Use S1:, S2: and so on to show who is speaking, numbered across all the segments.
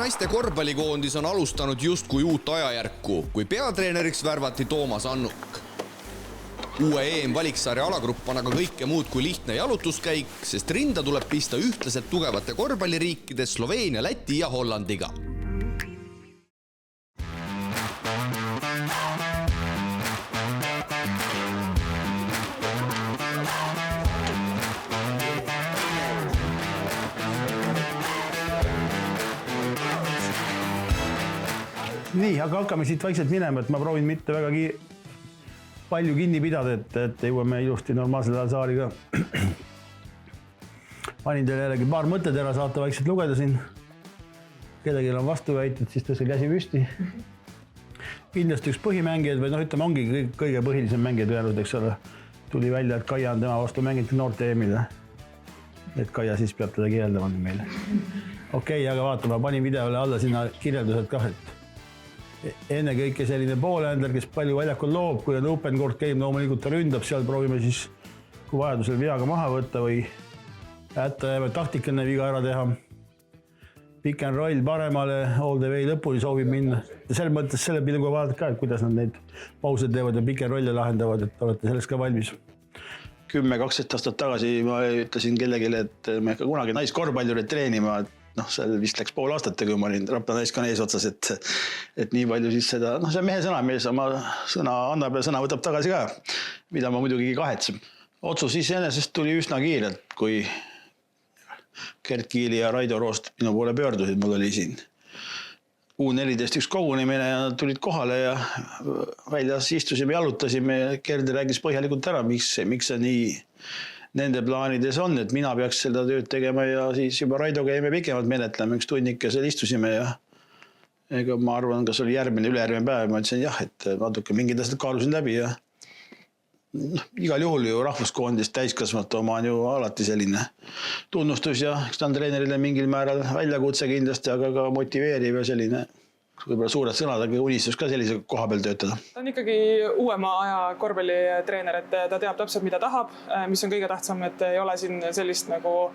S1: naiste korvpallikoondis on alustanud justkui uut ajajärku, kui peatreeneriks värvati Toomas Annuk. Uue EM-valiksarja alagrupp on aga kõike muud kui lihtne jalutuskäik, sest rinda tuleb pista ühtlaselt tugevate korvpalliriikide Sloveenia, Läti ja Hollandiga.
S2: Nii, aga hakkame siit vaikselt minema, et ma proovin mitte väga palju kinni pidada, et jõuame ilusti normaalsele saaliga. Panin teile jällegi paar mõtted ära saate vaikselt lugeda siin. Kellelgi on vastu väitud, siis tõstke käsi püsti. Kindlasti üks põhimängijad, või ütleme, ongi kõige põhilisem mängijad öelnud, eks ole. Tuli välja, et Kaia on tema vastu mänginud noorte EM-ile. Et Kaia siis peab teda kirjeldama meile. Okei, aga vaata, ma panin videole alla sinna kirjeldused kah, et enne kõike selline poolehändler, kes palju väljakul loob, kui on open court game, loomulikult ta ründab, seal proovime siis, kui vajadusel veaga maha võtta või jääme taktikaline viga ära teha. Pick and roll paremale, all the way lõpuni soovib minna. Selles mõttes selle pilguga vaadata ka, et kuidas nad neid paused teevad ja pick and rolle lahendavad, et olete sellest ka valmis. 10-12 aastat tagasi ma ütlesin kellelegi, et me ikka kunagi naiskorvpallureid treenima, seal vist läks pool aastat, kui ma olin Rapla naiskonna eesotsas, et nii palju siis seda, see on mehe sõna, mees oma sõna annab ja sõna võtab tagasi ka, mida ma muidugi kahetsem. Otsus iseenesest tuli üsna kiirelt, kui Gert Kiili ja Raido Roost minu poole pöördusid, mul oli siin U14 üks kogunemine ja nad tulid kohale ja väljas istusime, jalutasime ja Gert rääkis põhjalikult ära, miks see nii nende plaanides on, et mina peaks seda tööd tegema ja siis juba Raidoga jäime pikemalt menetlema, üks tunnik ja seal istusime ja ega ma arvan, kas oli ülejärgmine päev, ma ütlesin jah, et natuke mingid asjad kaalusin läbi ja igal juhul ju rahvuskoondist täiskasvanud oma on ju alati selline tunnustus ja eks ta on treenerile mingil määral väljakutse kindlasti, aga ka motiveeriv ja selline võib-olla suured sõnad, aga unistus ka sellise koha peal töötada.
S3: Ta on ikkagi uuema aja korvpallitreener, et ta teab täpselt, mida tahab, mis on kõige tähtsam, et ei ole siin sellist nagu,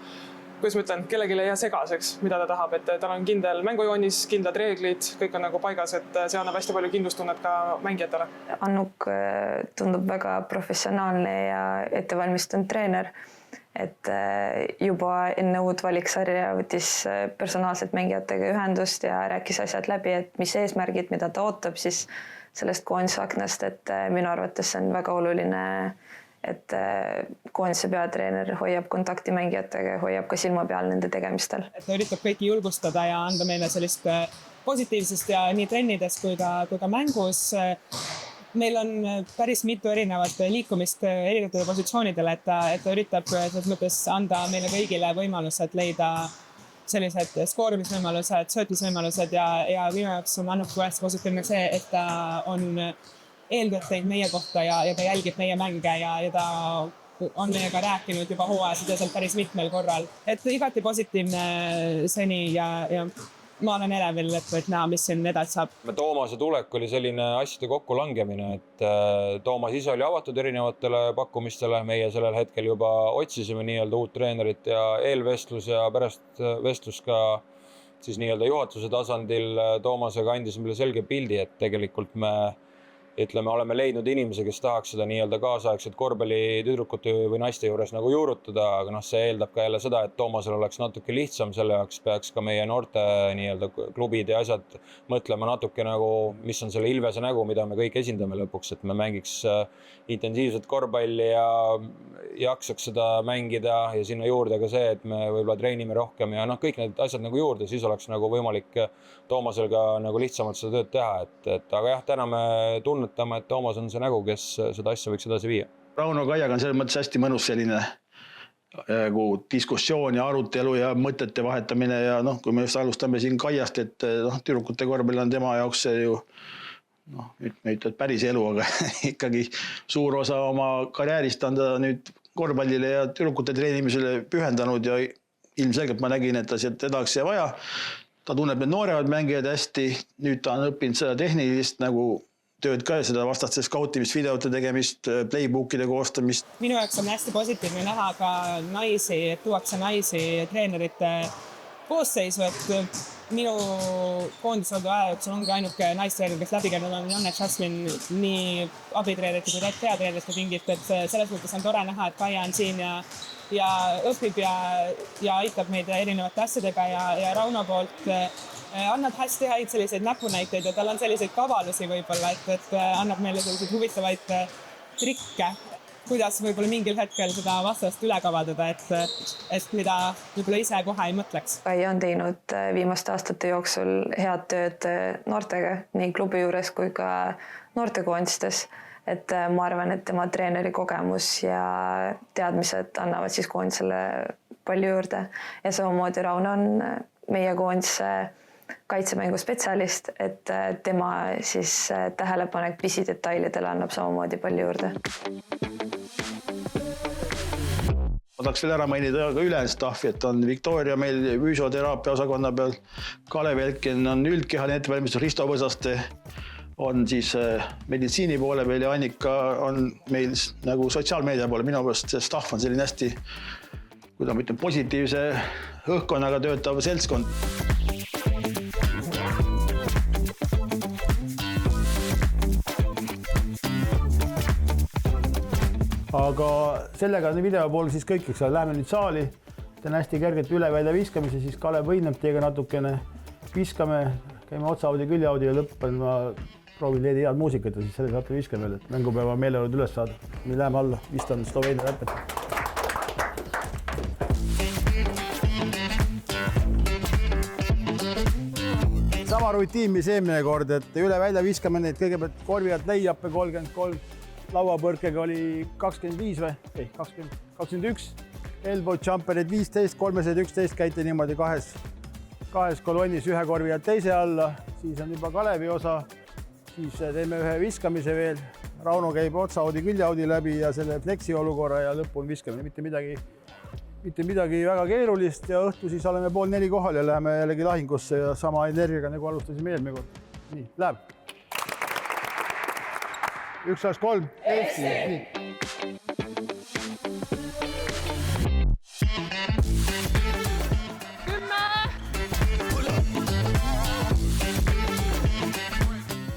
S3: kuidas ma ütlen, kellelegi ei jää segaseks, mida ta tahab, et tal on kindel mängujoonis, kindlad reeglid, kõik on nagu paigas, et see annab hästi palju kindlustunnet ka mängijatele.
S4: Annuk tundub väga professionaalne ja ettevalmistunud treener. Et juba enne uut valiksarja võttis personaalselt mängijatega ühendust ja rääkis asjad läbi, et mis eesmärgid, mida ta ootab siis sellest koondisaknast, et minu arvates see on väga oluline, et koondise peatreener hoiab kontakti mängijatega ja hoiab ka silma peal nende tegemistel.
S5: Et ta üritab kõiki julgustada ja anda meile sellist positiivsest ja nii trennides kui ka mängus. Meil on päris mitu erinevat liikumist erinevatele positsioonidele, et ta üritab selles mõttes anda meile kõigile võimalused leida sellised skoorimisvõimalused, söötmisvõimalused ja minu jaoks on Annuk hästi positiivne see, et ta on eeltööd teinud meie kohta ja ta jälgib meie mänge ja ta on meiega rääkinud juba hooajasideselt päris mitmel korral. Et igati positiivne seni ja ma olen elevil, et näha, mis siin edasi saab.
S6: Toomase tulek oli selline asjade kokku langemine, et Toomas ise oli avatud erinevatele pakkumistele. Meie sellel hetkel juba otsisime nii-öelda uut treenerit ja eelvestlus ja pärast vestlus ka siis nii-öelda juhatuse tasandil Toomasega andis meile selge pildi, et tegelikult me oleme leidnud inimese, kes tahaks seda nii-öelda kaasaegset korvpalli tüdrukute või naiste juures nagu juurutada, aga see eeldab ka jälle seda, et Toomasel oleks natuke lihtsam, selle jaoks peaks ka meie noorte nii-öelda klubid ja asjad mõtlema natuke nagu, mis on selle Ilvese nägu, mida me kõik esindame lõpuks, et me mängiks intensiivset korvpalli ja jaksaks seda mängida ja sinna juurde ka see, et me võib-olla treenime rohkem ja kõik need asjad nagu juurde, siis oleks nagu võimalik Toomasel ka nagu lihtsamalt seda tööd teha, aga jah, täna me tunnetame, et Toomas on see nägu, kes seda asja võiks edasi viia.
S2: Rauno Kaiaga on selles mõttes hästi mõnus selline diskussioon ja arutelu ja mõtete vahetamine ja kui me just alustame siin Kaiast, et tüdrukute korvpall on tema jaoks see ju me ütled päris elu, aga ikkagi suur osa oma karjäärist on ta nüüd korvpallile ja tüdrukute treenimisele pühendanud ja ilmselgelt ma nägin, et ta edaks ja vaja. Ta tunneb need nooremad mängijad hästi, nüüd ta on õppinud seda tehnilist nagu tööd ka, seda vastaste skautimist, videote tegemist, playbookide koostamist.
S5: Minu jaoks on hästi positiivne näha ka naisi, et tuuakse naisi treenerite koosseisu, et minu koondisaudu aja jooksul ongi ainuke naistreener, kes läbi käinud on Janne Jasmin nii abitreenerite kui peatreenerite pingilt, et selles mõttes on tore näha, et Kaia on siin ja õpib ja aitab meid erinevate asjadega ja Rauno poolt annab hästi häid selliseid näpunäiteid ja tal on selliseid kavalusi võib-olla, et annab meile selliseid huvitavaid trikke, kuidas võib-olla mingil hetkel seda vastast üle kavaldada, et mida võib-olla ise kohe ei mõtleks.
S4: Kaia on teinud viimaste aastate jooksul head tööd noortega nii klubi juures kui ka noortekoondistes. Et ma arvan, et tema treeneri kogemus ja teadmised annavad siis koondisele palju juurde. Ja samamoodi Rauno on meie koondise kaitsemängu spetsialist, et tema siis tähelepanek pisidetailidele annab samamoodi palju juurde.
S2: Ma tahaks veel ära mainida ka ülejäänud staffi, et on Victoria meil füsioteraapia osakonna peal, Kalev Elkin on üldkehaline ettevalmistus, Risto Võsaste on siis meditsiini poole peal ja Annika on meil nagu sotsiaalmeedia poole. Minu pärast see staff on selline hästi, kuidas ma ütlen, positiivse õhkkonnaga töötav seltskond. Aga sellega on video pool siis kõik, eks läheme nüüd saali, teen hästi kergelt üle välja viskamise, siis Kalev võinab teiega natukene, viskame, käime otsaudi, küljaudi ja lõppen ma proovin leida head muusikat ja siis selle saate viskame veel, et mängupäeva meeleolud üles saada. Me läheme alla, vist on Sloveenia läpet. Sama rutiin, mis eelmine kord, et üle välja viskame neid kõigepealt korvi alt leiappe 33, lauapõrkega oli 25 või? Ei, 21, elbow jumperid 15, 311 käite niimoodi kahes kolonnis ühe korvi alt teise alla, siis on juba Kalevi osa, siis teeme ühe viskamise veel, Rauno käib otsaudi, küljaudi läbi ja selle fleksi olukorra ja lõppu on viskamine, mitte midagi väga keerulist ja õhtu siis oleme 3:30 kohal ja läheme jällegi lahingusse ja sama energiaga nagu alustasime eelmine kord. Nii, läheb. 1, 2, 3, Eesti, nii.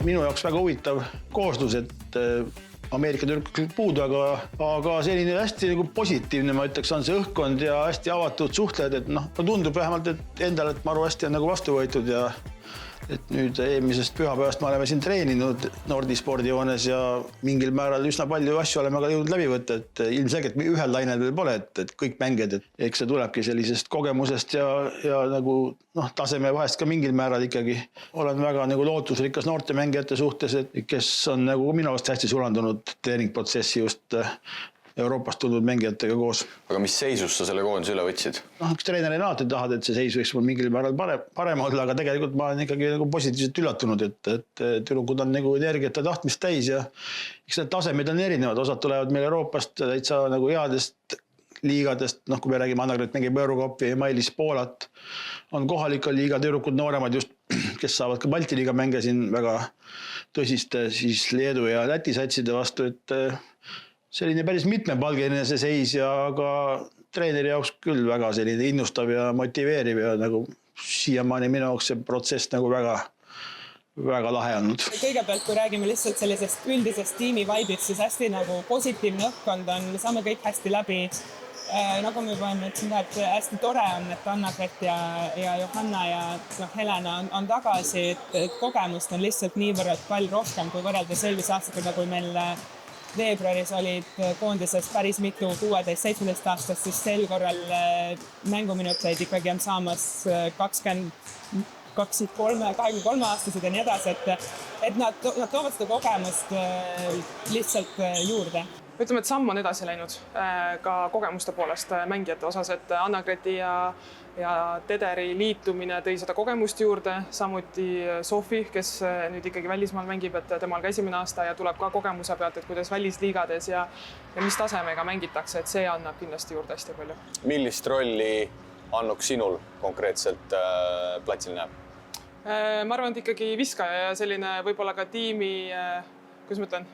S2: Minu jaoks väga huvitav kooslus, et Ameerika tüdrukul puudu, aga selline hästi nagu positiivne, ma ütleks, on see õhkkond ja hästi avatud suhtlejad, et tundub vähemalt, et endale, et maru hästi on nagu vastu võetud ja et nüüd eelmisest pühapäevast me oleme siin treeninud Nordi spordijoones ja mingil määral üsna palju asju oleme ka jõudnud läbi võtta, et ilmselgelt ühel lainel veel pole, et kõik mängijad, et eks see tulebki sellisest kogemusest ja nagu taseme vahest ka mingil määral ikkagi. Olen väga nagu lootusrikas noorte mängijate suhtes, et kes on nagu minu arust hästi sulandunud treeningprotsessi just Euroopast tulnud mängijatega koos.
S7: Aga mis seisus sa selle koondise üle võtsid?
S2: Üks treenerina alati tahad, et see seis võiks mingil määral parem olla, aga tegelikult ma olen ikkagi nagu positiivselt üllatunud, et tüdrukud on nagu energiat ja tahtmist täis ja eks need tasemed on erinevad. Osad tulevad meil Euroopast täitsa nagu headest liigadest, kui me räägime Annagret mängib Eurokopi ja Mailis Poolat, on kohalike liiga tüdrukud nooremad just, kes saavad ka Balti liiga mänge siin väga tõsiste siis Leedu ja Läti satside vastu, et selline päris mitmepalgeline see seis ja aga treeneri jaoks küll väga selline innustav ja motiveeriv ja nagu siiamaani minu jaoks see protsess nagu väga lahe olnud.
S5: Kõigepealt, kui räägime lihtsalt sellisest üldisest tiimi vaibist, siis hästi nagu positiivne õhkkond on, saame kõik hästi läbi. Nagu me juba ütlesin, et hästi tore on, et Annagret ja Johanna ja Helena on tagasi, et kogemust on lihtsalt niivõrd palju rohkem kui võrreldes eelmise aastatega, kui meil veebruaris olid koondises päris mitu 16-17 aastast, siis sel korral mänguminuteid ikkagi on saamas 23 aastased ja nii edasi, et nad toovad seda kogemust lihtsalt juurde.
S3: Ütleme, et samm on edasi läinud ka kogemuste poolest mängijate osas, et Annagreti ja Tederi liitumine tõi seda kogemust juurde, samuti Sofi, kes nüüd ikkagi välismaal mängib, et temal ka esimene aasta ja tuleb ka kogemuse pealt, et kuidas välisliigades ja mis tasemega mängitakse, et see annab kindlasti juurde hästi palju.
S7: Millist rolli Annuk sinul konkreetselt platsil näeb?
S3: Ma arvan, et ikkagi viskaja ja selline võib-olla ka tiimi, kuidas ma ütlen,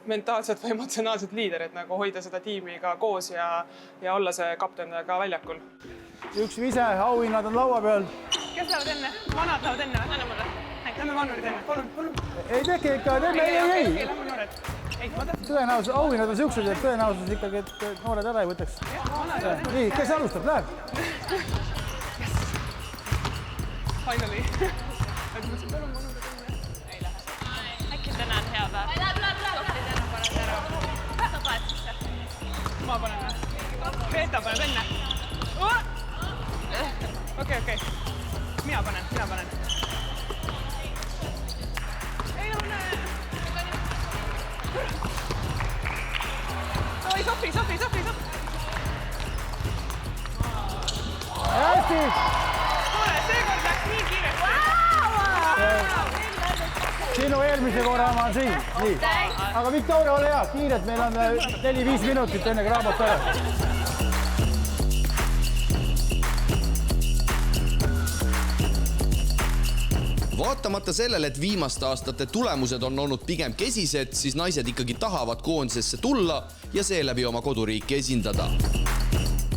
S3: mentaalselt või emotsionaalselt liider, et nagu hoida seda tiimi ka koos ja olla see kapten ka väljakul.
S2: Üks vise, auhinnad on laua peal.
S3: Kes lähevad enne? Vanad lähevad enne, anna mulle. Lähme vanurid enne, palun.
S2: Ei tehke ikka, ei.
S3: Lähme noored. Ei, ma tahtsin.
S2: Tõenäosus, auhinnad on siuksed, et tõenäosus ikkagi, et noored ära ei võtaks. Nii, kes alustab, läheb?
S3: Finally.
S8: Äkki täna on hea päev. Sa paned sisse.
S3: Ma panen või? Reeta paneb enne. Okei. Mina panen. Ei no näe. Oi, Sofi.
S2: Hästi!
S3: Tore, seekord läks nii kiiresti.
S2: Sinu eelmise korra ma siin. Nii. Aga Victoria, ole hea, kiiret, meil on 4-5 minutit enne raamat ära.
S1: Vaatamata sellele, et viimaste aastate tulemused on olnud pigem kesised, siis naised ikkagi tahavad koondisesse tulla ja seeläbi oma koduriiki esindada.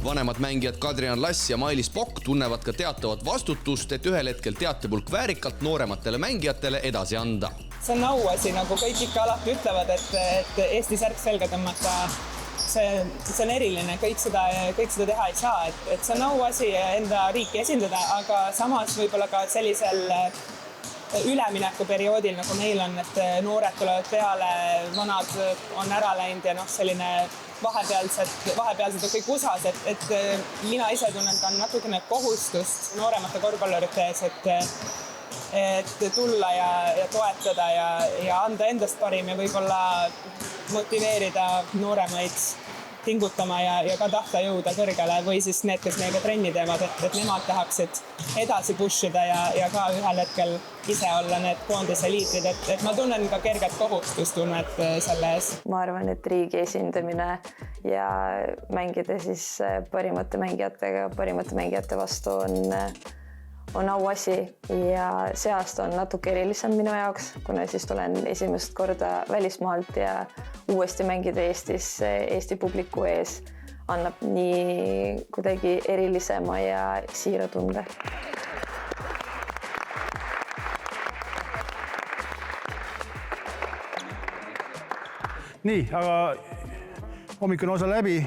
S1: Vanemad mängijad Kadrian Lass ja Mailis Pokk tunnevad ka teatavat vastutust, et ühel hetkel teatepulk väärikalt noorematele mängijatele edasi anda.
S5: See on auasi, nagu kõik ikka alati ütlevad, et Eesti särk selga tõmmata, see on eriline, kõik seda teha ei saa, et see on auasi enda riiki esindada, aga samas võib-olla ka sellisel üleminekuperioodil, nagu meil on, et noored tulevad peale, vanad on ära läinud ja selline vahepealsed on kõik usas, et mina ise tunnen ka natukene kohustust nooremate korvpallurite ees, et tulla ja toetada ja anda endast parim ja võib-olla motiveerida nooremaid pingutama ja ka tahta jõuda kõrgele või siis need, kes meiega trenni teevad, et nemad tahaksid edasi pushida ja ka ühel hetkel ise olla need koondise liidrid, et ma tunnen ka kerget kohustustunnet selle ees.
S4: Ma arvan, et riigi esindamine ja mängida siis parimate mängijate vastu on auasi ja see aasta on natuke erilisem minu jaoks, kuna siis tulen esimest korda välismaalt ja uuesti mängida Eestis Eesti publiku ees annab nii kuidagi erilisema ja siira tunde.
S2: Nii, aga hommikune osa läbi,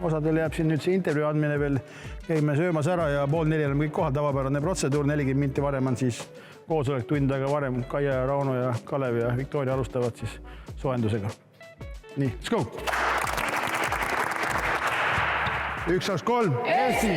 S2: osadel jääb siin nüüd see intervjuu andmine veel, käime söömas ära ja 3:30 oleme kõik kohal, tavapärane protseduur, 40 minti varem on siis koosolek tund aega varem, Kaia ja Rauno ja Kalev ja Victoria alustavad siis soojendusega. Nii, let's go! 1, 2, 3, Eesti!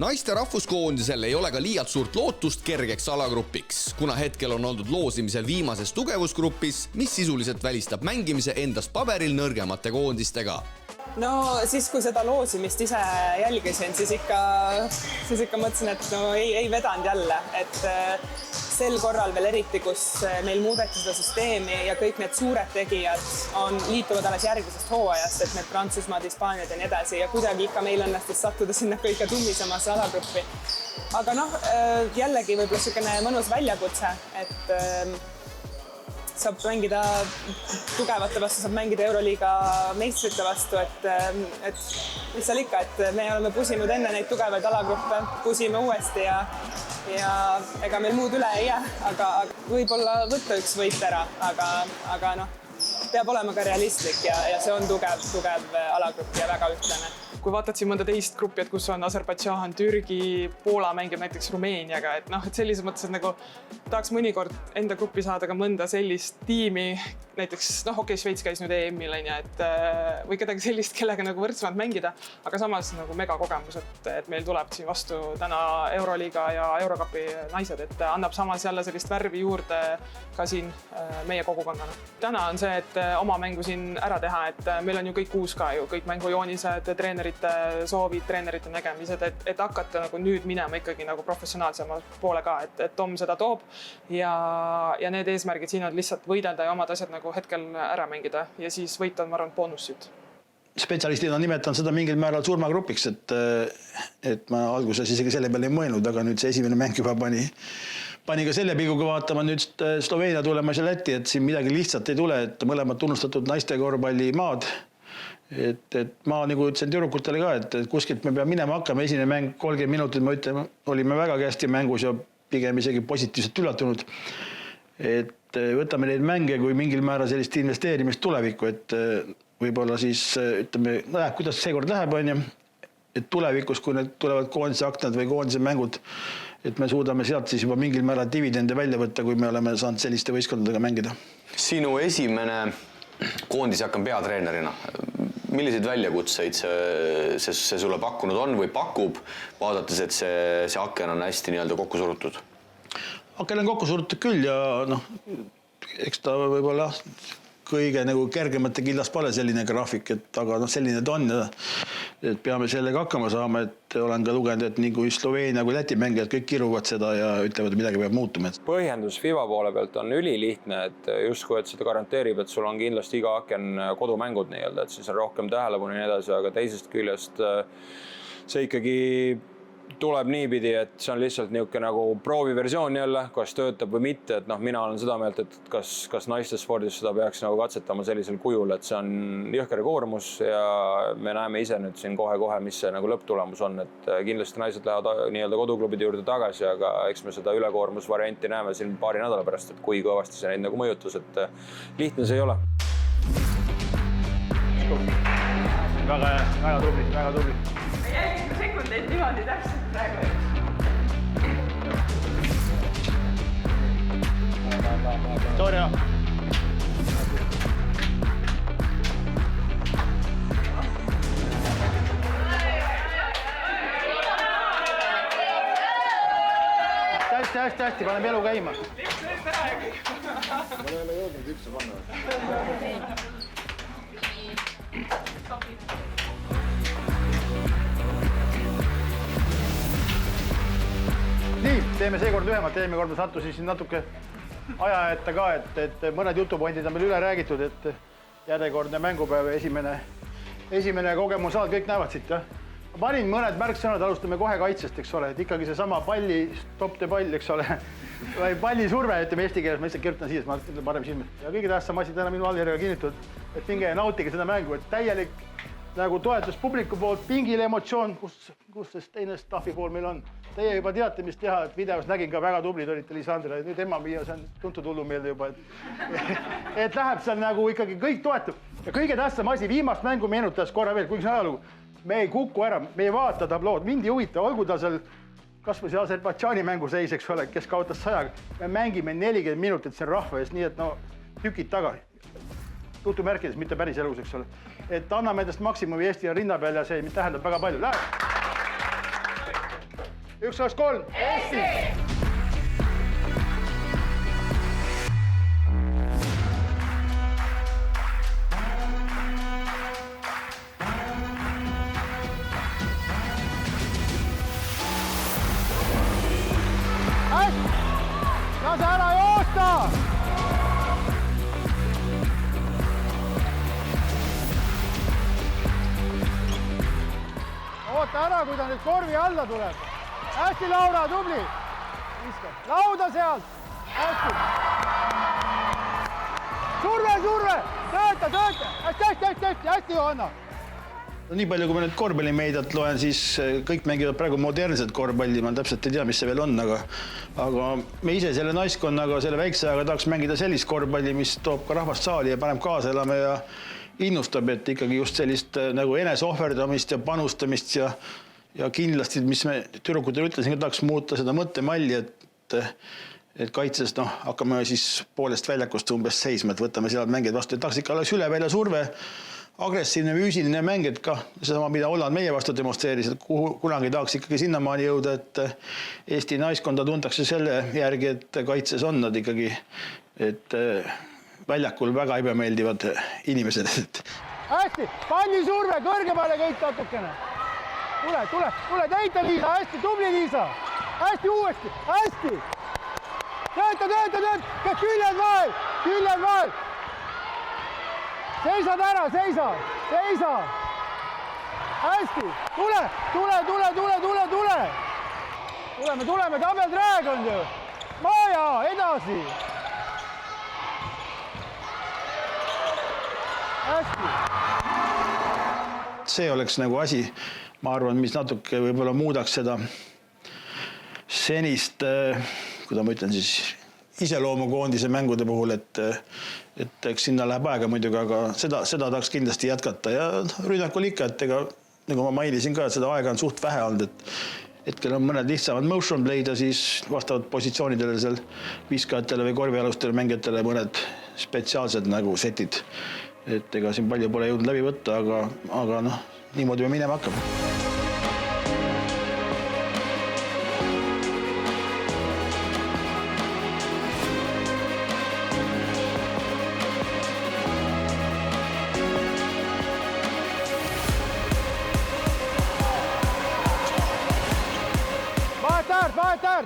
S1: Naiste rahvuskoondisel ei ole ka liialt suurt lootust kergeks alagrupiks, kuna hetkel on oldud loosimisel viimases tugevusgrupis, mis sisuliselt välistab mängimise endast paberil nõrgemate koondistega.
S5: No siis, kui seda loosimist ise jälgisin, siis ikka mõtlesin, et ei vedanud jälle, et sel korral veel eriti, kus meil muudeti seda süsteemi ja kõik need suured tegijad liituvad alles järgmisest hooajast, et need Prantsusmaad, Hispaaniad ja nii edasi ja kuidagi ikka meil õnnestus sattuda sinna kõige tummisemasse alagruppi. Aga jällegi võib-olla selline mõnus väljakutse, et saab mängida tugevate vastu, saab mängida Euroliiga meistrite vastu, et mis seal ikka, et me oleme pusinud enne neid tugevaid alagruppe, pusime uuesti ja ega meil muud üle ei jää, aga võib-olla võtta üks võit ära, aga peab olema ka realistlik ja see on tugev alagrupp ja väga ühtlane.
S3: Kui vaatad siin mõnda teist gruppi, et kus on Aserbaidžaan, Türgi, Poola mängib näiteks Rumeeniaga, et sellises mõttes, et nagu tahaks mõnikord enda gruppi saada ka mõnda sellist tiimi, näiteks Šveits käis nüüd EM-il või kedagi sellist, kellega nagu võrdsemalt mängida, aga samas nagu megakogemus, et meil tuleb siin vastu täna Euroliiga ja Eurocupi naised, et annab samas jälle sellist värvi juurde ka siin meie kogukonnana. Täna on see, et oma mängu siin ära teha, et meil on ju kõik uus ka ju, kõik mängujoonised, treenerite soovid, treenerite nägemised, et hakata nagu nüüd minema ikkagi nagu professionaalsema poole ka, et Tom seda toob ja need eesmärgid siin on lihtsalt võidelda ja omad asjad nagu hetkel ära mängida ja siis võita on, ma arvan, boonussid.
S2: spetsialistid on nimetanud seda mingil määral surmagrupiks, et ma alguses isegi selle peale ei mõelnud, aga nüüd see esimene mäng juba pani ka selle pilguga vaatama nüüd Sloveenia tulemas ja Läti, et siin midagi lihtsalt ei tule, et mõlemad tunnustatud naiste korvpalli maad. Et ma nagu ütlesin tüdrukutele ka, et kuskilt me peame minema hakkama, esimene mäng 30 minutit, ma ütlen, olime väga hästi mängus ja pigem isegi positiivselt üllatunud. Et võtame neid mänge kui mingil määral sellist investeerimist tulevikku, et võib-olla siis ütleme, kuidas seekord läheb, on ju, et tulevikus, kui need tulevad koondise aknad või koondise mängud, et me suudame sealt siis juba mingil määral dividende välja võtta, kui me oleme saanud selliste võistkondadega mängida.
S7: Sinu esimene koondise hakkam peatreenerina. Milliseid väljakutseid see sulle pakkunud on või pakub, vaadates, et see aken on hästi nii-öelda kokku surutud? Aken on kokku surutud küll ja eks ta võib-olla kõige nagu kergemate killas pole selline graafik, aga selline ta on ja et peame sellega hakkama saama, et olen ka lugenud, et nii kui Sloveenia kui Läti mängijad kõik kiruvad seda ja ütlevad, et midagi peab muutuma.
S6: Põhjendus FIBA poole pealt on ülilihtne, et justkui, et seda garanteerib, et sul on kindlasti iga aken kodumängud nii-öelda, et siis on rohkem tähelepanu ja nii edasi, aga teisest küljest see ikkagi tuleb niipidi, et see on lihtsalt niisugune nagu prooviversioon jälle, kas töötab või mitte, et mina olen seda meelt, et kas naiste spordis seda peaks nagu katsetama sellisel kujul, et see on jõhker koormus ja me näeme ise nüüd siin kohe-kohe, mis see nagu lõpptulemus on, et kindlasti naised lähevad nii-öelda koduklubide juurde tagasi, aga eks me seda ülekoormusvarianti näeme siin paari nädala pärast, et kui kõvasti see neid nagu mõjutus, et lihtne see ei ole.
S2: Väga tubli.
S3: Jälgime sekundeid niimoodi täpselt praegu.
S2: Victoria. Hästi, paneme elu käima. Me oleme jõudnud üldse panna. Nii, teeme seekord lühemalt, eelmine kord sattusin siin natuke aja ette ka, et mõned jutupointid on meil üle räägitud, et järjekordne mängupäev ja esimene kogemus saad, kõik näevad siit, jah. Ma panin mõned märksõnad, alustame kohe kaitsest, eks ole, et ikkagi see sama palli, stop the pall, eks ole, või palli surve, ütleme eesti keeles, ma lihtsalt kirjutan siia, ma ütlen parem silmi. Ja kõige tähtsam asi täna minu allirjaga kinnitud, et minge ja nautige seda mängu, et täielik nagu toetus publiku poolt, pingil emotsioon, kus see teine staffi pool meil on. Teie juba teate, mis teha, et videos nägin ka väga tublid olite Lisandra, nüüd ema Miia, see on tuntud hullumeelde juba, et läheb seal nagu ikkagi kõik toetub. Ja kõige tähtsam asi, viimast mängu meenutas korra veel, kuigi see ajalugu, me ei kuku ära, me ei vaata tablood, mind ei huvita, olgu ta seal kas või see Aserbaidžaani mängu seis, eks ole, kes kaotas 100, me mängime 40 minutit siin rahva ees, nii et tükid taga. Jutumärkides, mitte päris elus, eks ole. Et anname endast maksimumi Eesti ja rinna peal ja see tähendab väga palju. Läheb! 1, 2, 3! Eesti! Lase ära joosta! Oota ära, kui ta nüüd korvi alla tuleb. Hästi, Laura, tubli! Lauda sealt! Hästi! Surve! Tööta! Hästi, Johanna! Nii palju, kui ma nüüd korvpallimeediat loen, siis kõik mängivad praegu modernset korvpalli, ma täpselt ei tea, mis see veel on, aga me ise selle naiskonnaga, selle väikse ajaga tahaks mängida sellist korvpalli, mis toob ka rahvast saali ja paneb kaasa elama ja innustab, et ikkagi just sellist nagu eneseohverdamist ja panustamist ja kindlasti, mis me tüdrukutele ütlesin, tahaks muuta seda mõttemalli, et kaitses hakkame siis poolest väljakust umbes seisma, et võtame seal mängijad vastu, et tahaks ikka oleks üle välja surve, agressiivne füüsiline mäng, et ka sedama, mida Holland meie vastu demonstreeris, et kunagi tahaks ikkagi sinnamaani jõuda, et Eesti naiskonda tuntakse selle järgi, et kaitses on nad ikkagi, et väljakul väga ebameeldivad inimesed. Hästi, palli surve, kõrgemale kõik natukene. Tule, teita Liisa, hästi, tubli Liisa. Hästi uuesti, hästi. Tööta, küljed vahel. Seisad ära, seisa. hästi, tuleme, tabeltraag on ju. Maja, edasi. Hästi. See oleks nagu asi, ma arvan, mis natuke võib-olla muudaks seda senist, kuidas ma ütlen siis, iseloomukoondise mängude puhul, et eks sinna läheb aega muidugi, aga seda tahaks kindlasti jätkata ja rünnakul ikka, et ega nagu ma mainisin ka, et seda aega on suht vähe olnud, et hetkel on mõned lihtsamad motion play'd ja siis vastavad positsioonidele seal viskajatele või korvialustele mängijatele mõned spetsiaalsed nagu setid. Et ega siin palju pole jõudnud läbi võtta, aga noh, niimoodi me minema hakkame.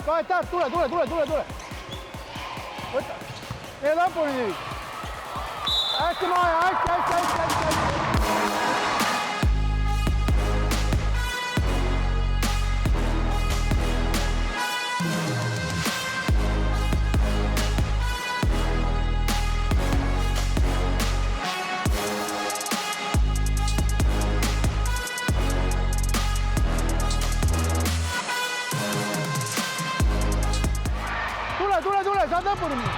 S2: Vahet, tule. Võta. Meie lõpuni nüüd. Hästi Maja, hästi. Tule, saad lõpuni minna.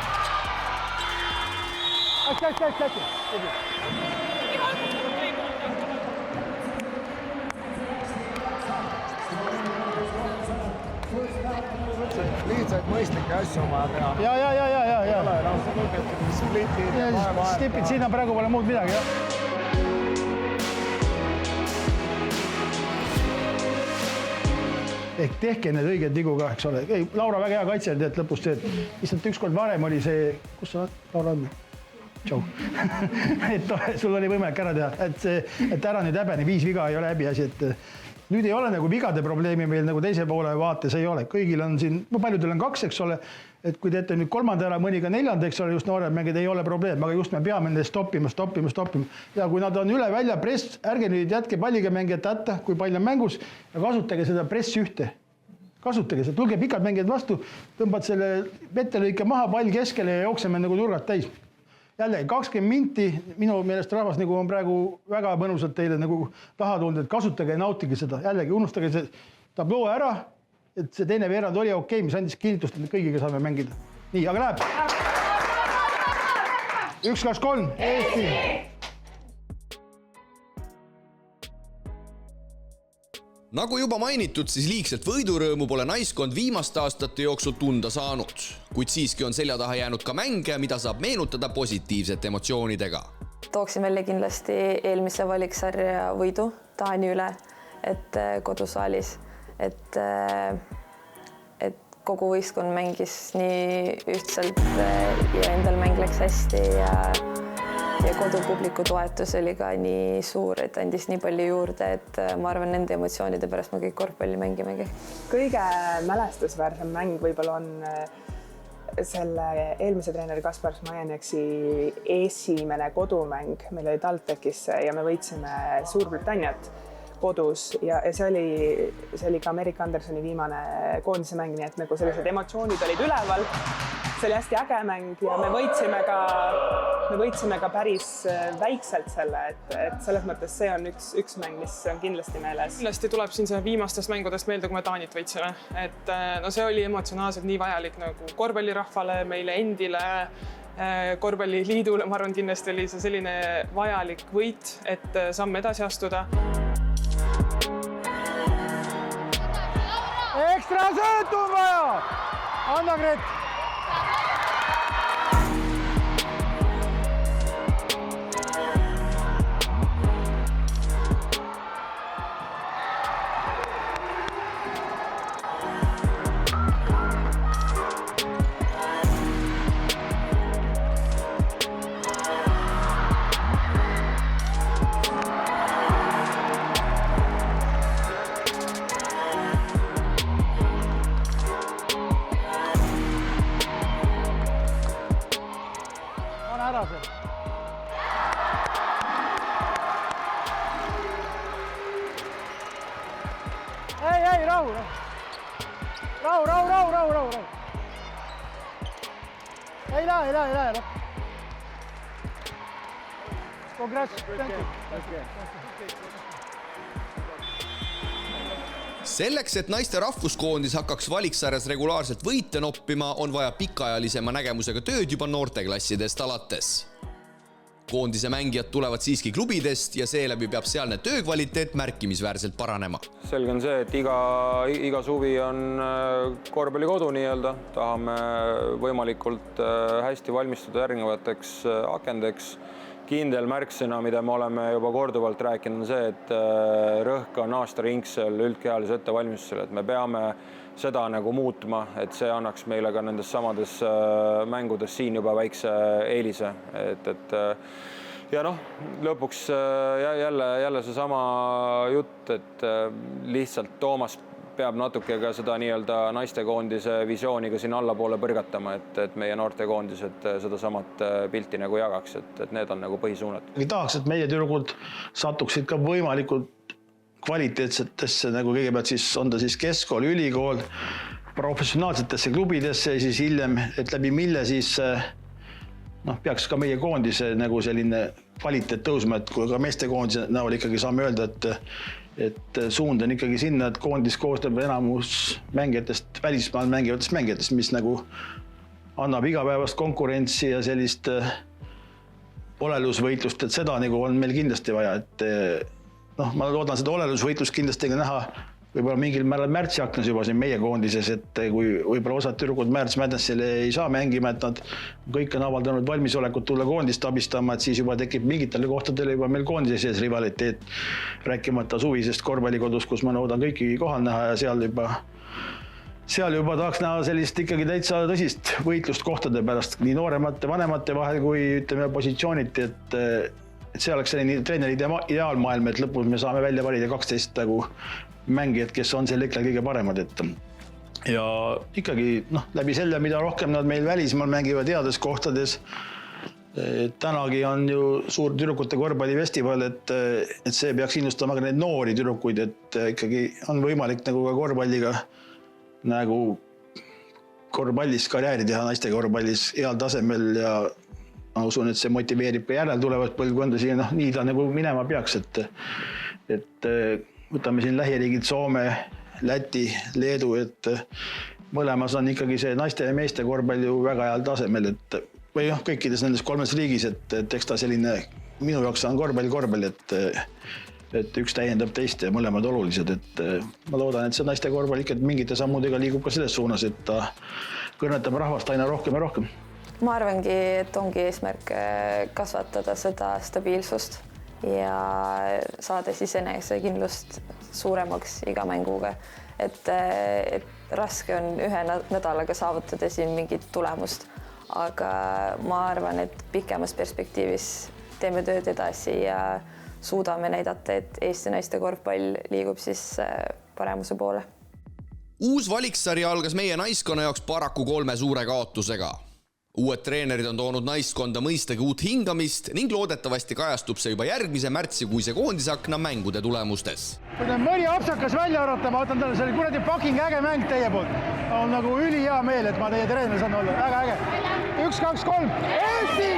S2: Hästi.
S9: Lihtsalt mõistlikke asju oma teha.
S2: Ja.
S9: Splitid ja vaeva.
S2: Stipid, siin on praegu pole muud midagi, jah. Ehk tehke need õiged vigu ka, eks ole. Ei, Laura väga hea kaitse, et lõpus see, lihtsalt ükskord varem oli see, kus sa Laura on? Tšau. Et sul oli võimalik ära teha, et ära nüüd häbeni, 5 viga ei ole häbi asi, et nüüd ei ole nagu vigade probleemi meil nagu teise poole vaates ei ole. Kõigil on siin, paljudel on 2, eks ole, et kui teete nüüd 3. ära, mõni ka 4, eks ole, just noored mängid ei ole probleem, aga just me peame nende stoppima. Ja kui nad on üle välja press, ärge nüüd jätke palliga mängijat hätta, kui pall on mängus ja kasutage seda press ühte. Kasutage seda, tulge pikad mängijad vastu, tõmbad selle vettelõike maha, pall keskele ja jookseme nagu turgad täis. Jälle 20 minti, minu meelest rahvas nagu on praegu väga mõnusalt teile nagu taha tulnud, et kasutage ja nautige seda. Jällegi unustage see tabloo ära, et see teine veerand oli okei, mis andis kinnitust, et kõigiga saame mängida. Nii, aga läheb. 1, 2, 3, Eesti.
S1: Nagu juba mainitud, siis liigselt võidurõõmu pole naiskond viimaste aastate jooksul tunda saanud, kuid siiski on selja taha jäänud ka mänge, mida saab meenutada positiivsete emotsioonidega.
S4: Tooksin välja kindlasti eelmise valiksarja võidu Taani üle, et kodusaalis, et kogu võistkond mängis nii ühtselt ja endal mäng läks hästi ja kodupubliku toetus oli ka nii suur, et andis nii palju juurde, et ma arvan, nende emotsioonide pärast me kõik korvpalli mängimegi.
S5: Kõige mälestusväärsem mäng võib-olla on selle eelmise treeneri Kaspar Smajaneksi esimene kodumäng. Meil oli TalTechis ja me võitsime Suurbritanniat kodus ja see oli ka Merike Andersoni viimane koondise mäng, nii et nagu sellised emotsioonid olid üleval. See oli hästi äge mäng ja me võitsime ka päris väikselt selle, et selles mõttes see on üks mäng, mis on kindlasti meeles.
S3: Kindlasti tuleb siin see viimastest mängudest meelde, kui me Taanit võitsime. Et no see oli emotsionaalselt nii vajalik nagu korvpallirahvale, meile endile, korvpalliliidule. Ma arvan, kindlasti oli see selline vajalik võit, et samme edasi astuda.
S2: Ekstra söötu on vaja! Anna Gret! Ei lähe. Congrats. Thank you.
S1: Selleks, et naiste rahvuskoondis hakkaks valiksarjas regulaarselt võite noppima, on vaja pikaajalisema nägemusega tööd juba noorteklassidest alates. Koondise mängijad tulevad siiski klubidest ja seeläbi peab sealne töökvaliteet märkimisväärselt paranema.
S6: Selge on see, et iga suvi on korvpallikodu nii-öelda. Tahame võimalikult hästi valmistuda järgnevateks akendeks. Kindel märksõna, mida me oleme juba korduvalt rääkinud, on see, et rõhk on aastaringsel üldkehalise ettevalmistusel, et me peame seda nagu muutma, et see annaks meile ka nendes samades mängudes siin juba väikse eelise. Ja lõpuks jälle see sama jutt, et lihtsalt Toomas peab natuke ka seda nii-öelda naistekoondise visiooni ka siin allapoole põrgatama, et meie noortekoondised seda samat pilti nagu jagaks, et need on nagu põhisuunad.
S2: Tahaks, et meie tüdrukud satuksid ka võimalikult kvaliteetsetesse, nagu kõigepealt siis on ta siis keskkool, ülikool, professionaalsetesse klubidesse ja siis hiljem, et läbi mille siis peaks ka meie koondise nagu selline kvaliteet tõusma, et kui ka meestekoondise näol ikkagi saame öelda, et suund on ikkagi sinna, et koondis koostab enamus mängijatest, välismaal mängivatest mängijatest, mis nagu annab igapäevast konkurentsi ja sellist olelusvõitlust, et seda nagu on meil kindlasti vaja, et ma loodan seda olelusvõitlust kindlasti näha võib-olla mingil määral märtsi aknas juba siin meie koondises, et kui võib-olla osad tüdrukud märts Madnessile ei saa mängima, et nad kõik on avaldanud valmisolekut tulla koondist abistama, et siis juba tekib mingitele kohtadele juba meil koondise sees rivaliteet, rääkimata suvisest korvpallikodus, kus ma loodan kõiki kohal näha ja seal juba tahaks näha sellist ikkagi täitsa tõsist võitlust kohtade pärast nii nooremate, vanemate vahel kui ütleme positsiooniti, et see oleks selline treeneri ideaalmaailm, et lõpus me saame välja valida 12 nagu mängijad, kes on seal ikka kõige paremad, ja ikkagi läbi selle, mida rohkem nad meil välismaal mängivad heades kohtades. Tänagi on ju suur tüdrukute korvpallifestival, et see peaks innustama ka neid noori tüdrukuid, et ikkagi on võimalik nagu ka korvpalliga nagu korvpallis karjääri teha, naiste korvpallis heal tasemel ja ma usun, et see motiveerib ka järeltulevat põlvkonda siia, nii ta nagu minema peaks, et võtame siin lähiriigid Soome, Läti, Leedu, et mõlemas on ikkagi see naiste ja meeste korvpall ju väga heal tasemel, või kõikides nendes kolmes riigis, et eks ta selline, minu jaoks on korvpall, et üks täiendab teist ja mõlemad olulised, et ma loodan, et see naiste korvpall ikka mingite sammudega liigub ka selles suunas, et ta kõrnetab rahvast aina rohkem ja rohkem.
S4: Ma arvangi, et ongi eesmärk kasvatada seda stabiilsust ja saada siis enesekindlust suuremaks iga mänguga. Et raske on ühe nädalaga saavutada siin mingit tulemust, aga ma arvan, et pikemas perspektiivis teeme tööd edasi ja suudame näidata, et Eesti naiste korvpall liigub siis paremuse poole.
S1: Uus valiksari algas meie naiskonna jaoks paraku 3 suure kaotusega. Uued treenerid on toonud naiskonda mõistagi uut hingamist ning loodetavasti kajastub see juba järgmise märtsikuise koondisakna mängude tulemustes.
S2: Kui mõni apsakas välja arvata, ma võtan talle selle kuradi fucking äge mäng teie poolt. On nagu üli hea meel, et ma teie treener saan olla. Väga äge. 1, 2, 3. Eesti!